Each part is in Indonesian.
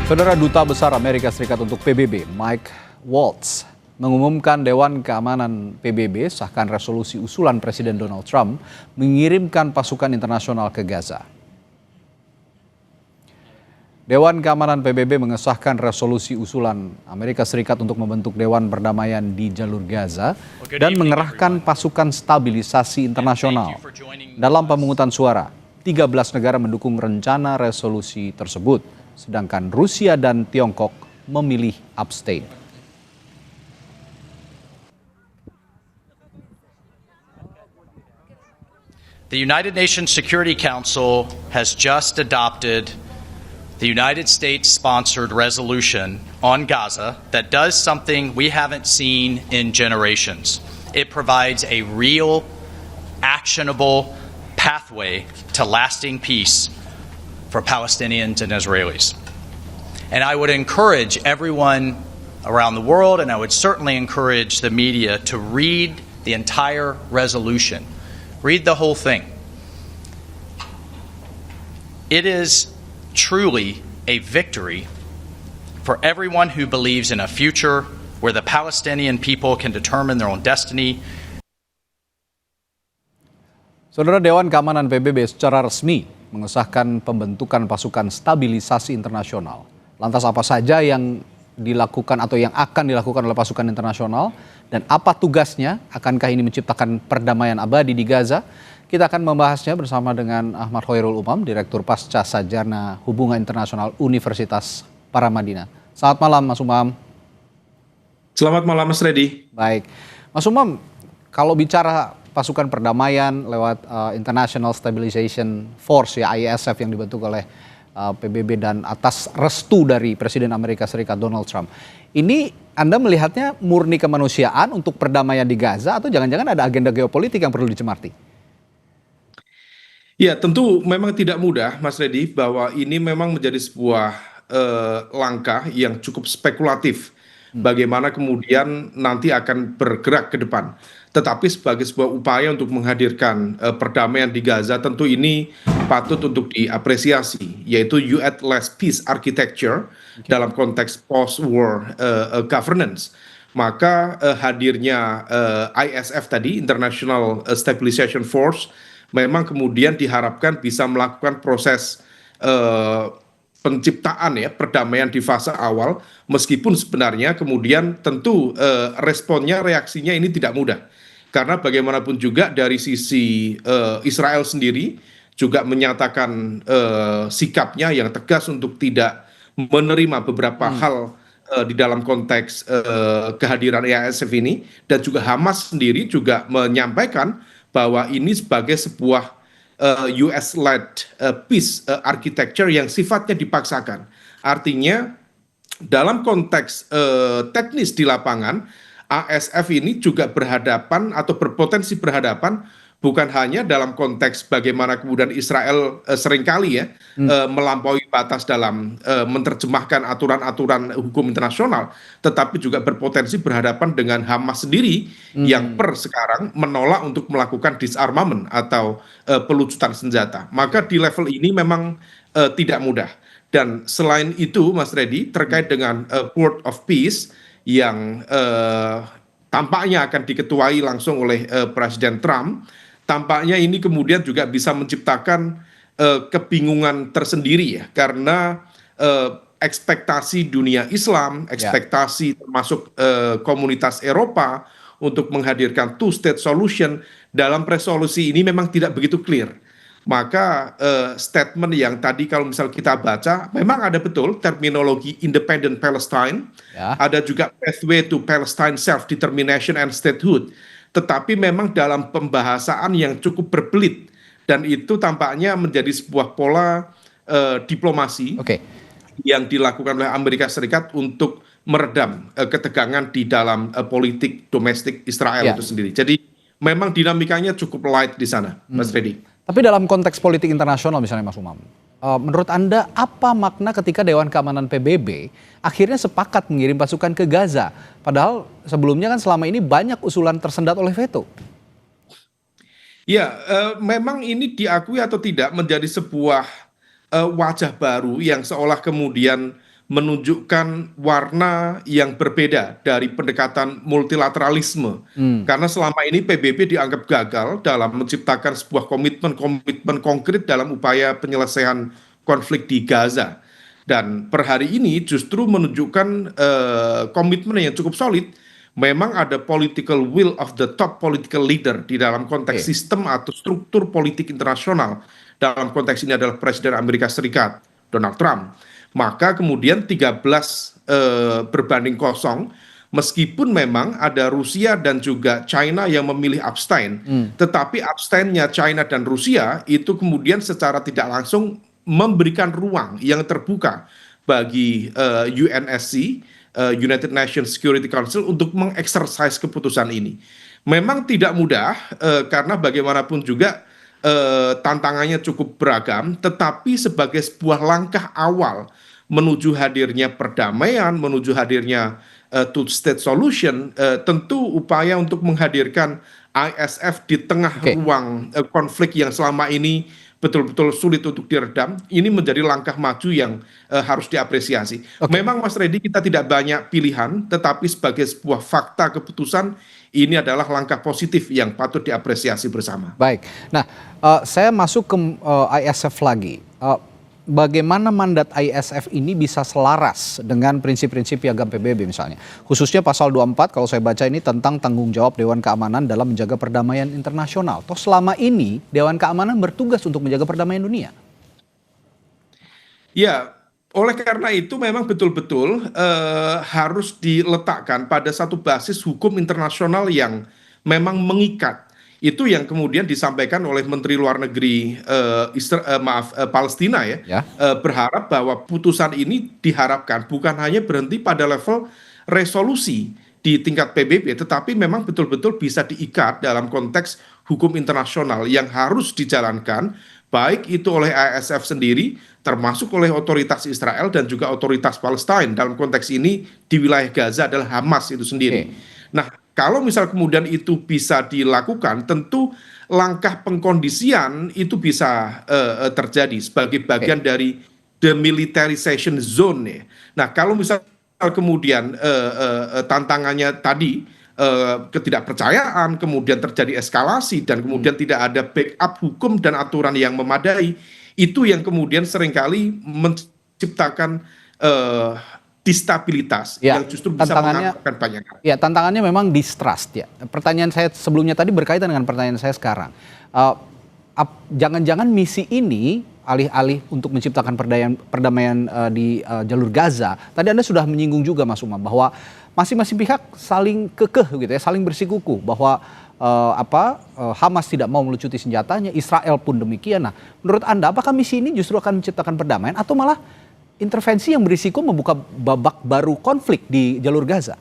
Saudara Duta Besar Amerika Serikat untuk PBB, Mike Waltz, mengumumkan Dewan Keamanan PBB sahkan resolusi usulan Presiden Donald Trump mengirimkan pasukan internasional ke Gaza. Dewan Keamanan PBB mengesahkan resolusi usulan Amerika Serikat untuk membentuk Dewan Perdamaian di jalur Gaza dan mengerahkan pasukan stabilisasi internasional. Dalam pemungutan suara, 13 negara mendukung rencana resolusi tersebut, sedangkan Rusia dan Tiongkok memilih abstain. The United Nations Security Council has just adopted the United States-sponsored resolution on Gaza that does something we haven't seen in generations. It provides a real, actionable pathway to lasting peace for Palestinians and Israelis. And I would encourage everyone around the world, and I would certainly encourage the media to read the entire resolution. Read the whole thing. It is truly a victory for everyone who believes in a future where the Palestinian people can determine their own destiny. Saudara, Dewan Keamanan PBB secara resmi mengesahkan pembentukan pasukan stabilisasi internasional. Lantas apa saja yang dilakukan atau yang akan dilakukan oleh pasukan internasional dan apa tugasnya? Akankah ini menciptakan perdamaian abadi di Gaza? Kita akan membahasnya bersama dengan Ahmad Khairul Umam, Direktur Pasca Sarjana Hubungan Internasional Universitas Paramadina. Selamat malam, Mas Umam. Selamat malam, Mas Reddy. Baik, Mas Umam, kalau bicara pasukan perdamaian lewat International Stabilization Force ya ISF yang dibentuk oleh PBB dan atas restu dari Presiden Amerika Serikat Donald Trump. Ini Anda melihatnya murni kemanusiaan untuk perdamaian di Gaza atau jangan-jangan ada agenda geopolitik yang perlu dicermati? Ya, tentu memang tidak mudah, Mas Reddy, bahwa ini memang menjadi sebuah langkah yang cukup spekulatif. Bagaimana kemudian nanti akan bergerak ke depan. Tetapi sebagai sebuah upaya untuk menghadirkan perdamaian di Gaza, tentu ini patut untuk diapresiasi, yaitu U.S.-led peace architecture dalam konteks post-war governance. Maka hadirnya ISF tadi, International Stabilization Force, memang kemudian diharapkan bisa melakukan proses penciptaan ya perdamaian di fase awal, meskipun sebenarnya kemudian tentu responnya, reaksinya ini tidak mudah. Karena bagaimanapun juga dari sisi Israel sendiri juga menyatakan sikapnya yang tegas untuk tidak menerima beberapa hal di dalam konteks kehadiran ISF ini, dan juga Hamas sendiri juga menyampaikan bahwa ini sebagai sebuah US-led peace architecture yang sifatnya dipaksakan. Artinya dalam konteks teknis di lapangan, ASF ini juga berhadapan atau berpotensi berhadapan bukan hanya dalam konteks bagaimana kemudian Israel seringkali ya melampaui batas dalam menerjemahkan aturan-aturan hukum internasional, tetapi juga berpotensi berhadapan dengan Hamas sendiri yang per sekarang menolak untuk melakukan disarmament atau pelucutan senjata. Maka di level ini memang tidak mudah. Dan selain itu, Mas Reddy, terkait dengan Board of Peace yang tampaknya akan diketuai langsung oleh Presiden Trump, tampaknya ini kemudian juga bisa menciptakan kebingungan tersendiri ya, karena ekspektasi dunia Islam, ekspektasi termasuk komunitas Eropa untuk menghadirkan two-state solution dalam resolusi ini memang tidak begitu clear. Maka statement yang tadi kalau misal kita baca, memang ada betul terminologi independent Palestine, ada juga pathway to Palestine self-determination and statehood. Tetapi memang dalam pembahasan yang cukup berbelit, dan itu tampaknya menjadi sebuah pola diplomasi yang dilakukan oleh Amerika Serikat untuk meredam ketegangan di dalam politik domestik Israel itu sendiri. Jadi memang dinamikanya cukup light di sana, Mas Reddy. Tapi dalam konteks politik internasional misalnya, Mas Umam, menurut Anda apa makna ketika Dewan Keamanan PBB akhirnya sepakat mengirim pasukan ke Gaza? Padahal sebelumnya kan selama ini banyak usulan tersendat oleh veto. Ya, memang ini diakui atau tidak menjadi sebuah wajah baru yang seolah kemudian menunjukkan warna yang berbeda dari pendekatan multilateralisme. Karena selama ini PBB dianggap gagal dalam menciptakan sebuah komitmen konkret dalam upaya penyelesaian konflik di Gaza. Dan per hari ini justru menunjukkan komitmen yang cukup solid. Memang ada political will of the top political leader di dalam konteks sistem atau struktur politik internasional. Dalam konteks ini adalah Presiden Amerika Serikat, Donald Trump. Maka kemudian 13 berbanding kosong, meskipun memang ada Rusia dan juga China yang memilih abstain, tetapi abstainnya China dan Rusia itu kemudian secara tidak langsung memberikan ruang yang terbuka bagi UNSC, United Nations Security Council, untuk mengeksersis keputusan ini. Memang tidak mudah karena bagaimanapun juga tantangannya cukup beragam, tetapi sebagai sebuah langkah awal menuju hadirnya perdamaian, menuju hadirnya two-state solution, tentu upaya untuk menghadirkan ISF di tengah ruang konflik yang selama ini betul-betul sulit untuk diredam, ini menjadi langkah maju yang harus diapresiasi. Memang Mas Redi, kita tidak banyak pilihan, tetapi sebagai sebuah fakta keputusan, ini adalah langkah positif yang patut diapresiasi bersama. Baik, nah saya masuk ke ISF lagi. Bagaimana mandat ISF ini bisa selaras dengan prinsip-prinsip piagam PBB misalnya? Khususnya pasal 24 kalau saya baca ini tentang tanggung jawab Dewan Keamanan dalam menjaga perdamaian internasional. Toh selama ini Dewan Keamanan bertugas untuk menjaga perdamaian dunia. Ya, oleh karena itu memang betul-betul harus diletakkan pada satu basis hukum internasional yang memang mengikat. Itu yang kemudian disampaikan oleh Menteri Luar Negeri Palestina ya. Berharap bahwa putusan ini diharapkan bukan hanya berhenti pada level resolusi di tingkat PBB, tetapi memang betul-betul bisa diikat dalam konteks hukum internasional yang harus dijalankan, baik itu oleh ISF sendiri, termasuk oleh otoritas Israel dan juga otoritas Palestina. Dalam konteks ini di wilayah Gaza adalah Hamas itu sendiri. Nah, kalau misal kemudian itu bisa dilakukan, tentu langkah pengkondisian itu bisa terjadi sebagai bagian dari demilitarization zone ya. Nah, kalau misal kemudian tantangannya tadi ketidakpercayaan, kemudian terjadi eskalasi dan kemudian tidak ada backup hukum dan aturan yang memadai, itu yang kemudian seringkali menciptakan distabilitas yang justru bisa mengakibatkan banyak hal. Ya, tantangannya memang distrust ya. Pertanyaan saya sebelumnya tadi berkaitan dengan pertanyaan saya sekarang. Jangan-jangan misi ini alih-alih untuk menciptakan perdamaian di jalur Gaza, tadi Anda sudah menyinggung juga Mas Umam bahwa masing-masing pihak saling kekeh gitu ya, saling bersikukuh bahwa Hamas tidak mau melucuti senjatanya, Israel pun demikian. Nah, menurut Anda apakah misi ini justru akan menciptakan perdamaian atau malah intervensi yang berisiko membuka babak baru konflik di jalur Gaza?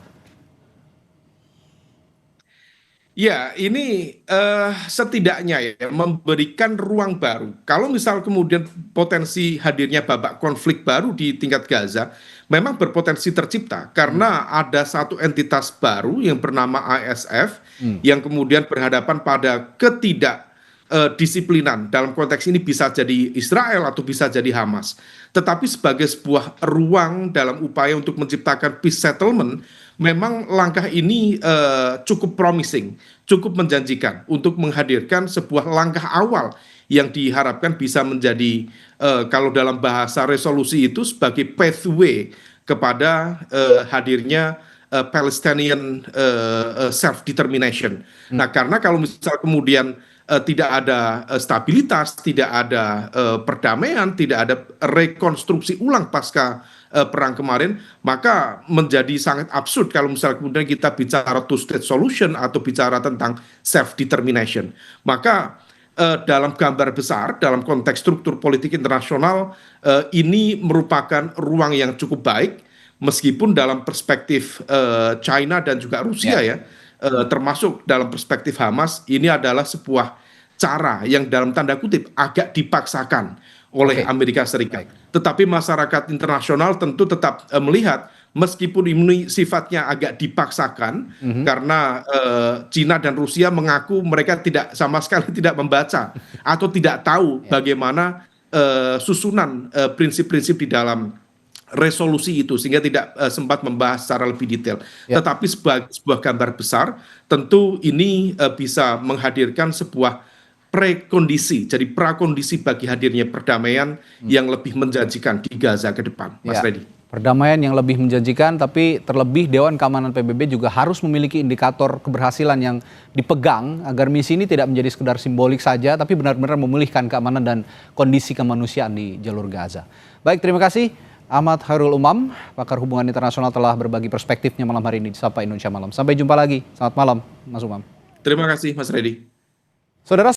Ya, ini setidaknya ya memberikan ruang baru. Kalau misal kemudian potensi hadirnya babak konflik baru di tingkat Gaza, memang berpotensi tercipta karena ada satu entitas baru yang bernama ISF yang kemudian berhadapan pada ketidakdisiplinan. Dalam konteks ini bisa jadi Israel atau bisa jadi Hamas. Tetapi sebagai sebuah ruang dalam upaya untuk menciptakan peace settlement, memang langkah ini cukup promising, cukup menjanjikan untuk menghadirkan sebuah langkah awal yang diharapkan bisa menjadi, kalau dalam bahasa resolusi itu, sebagai pathway kepada hadirnya Palestinian self-determination. Nah, karena kalau misal kemudian tidak ada stabilitas, tidak ada perdamaian, tidak ada rekonstruksi ulang pasca perang kemarin, maka menjadi sangat absurd kalau misalnya kemudian kita bicara two-state solution atau bicara tentang self-determination. Maka dalam gambar besar, dalam konteks struktur politik internasional, ini merupakan ruang yang cukup baik, meskipun dalam perspektif China dan juga Rusia ya, termasuk dalam perspektif Hamas, ini adalah sebuah cara yang dalam tanda kutip agak dipaksakan oleh Amerika Serikat. Tetapi masyarakat internasional tentu tetap melihat meskipun ini sifatnya agak dipaksakan karena Cina dan Rusia mengaku mereka tidak sama sekali tidak membaca atau tidak tahu bagaimana susunan prinsip-prinsip di dalam resolusi itu sehingga tidak sempat membahas secara lebih detail. Ya. Tetapi sebagai sebuah gambar besar, tentu ini bisa menghadirkan sebuah prekondisi, jadi prakondisi bagi hadirnya perdamaian yang lebih menjanjikan di Gaza ke depan, Mas Ya, Freddy. perdamaian yang lebih menjanjikan, tapi terlebih Dewan Keamanan PBB juga harus memiliki indikator keberhasilan yang dipegang agar misi ini tidak menjadi sekedar simbolik saja, tapi benar-benar memulihkan keamanan dan kondisi kemanusiaan di jalur Gaza. Baik, terima kasih Ahmad Khairul Umam, pakar hubungan internasional telah berbagi perspektifnya malam hari ini di Sapa Indonesia Malam. Sampai jumpa lagi. Selamat malam, Mas Umam. Terima kasih, Mas Freddy. Saudara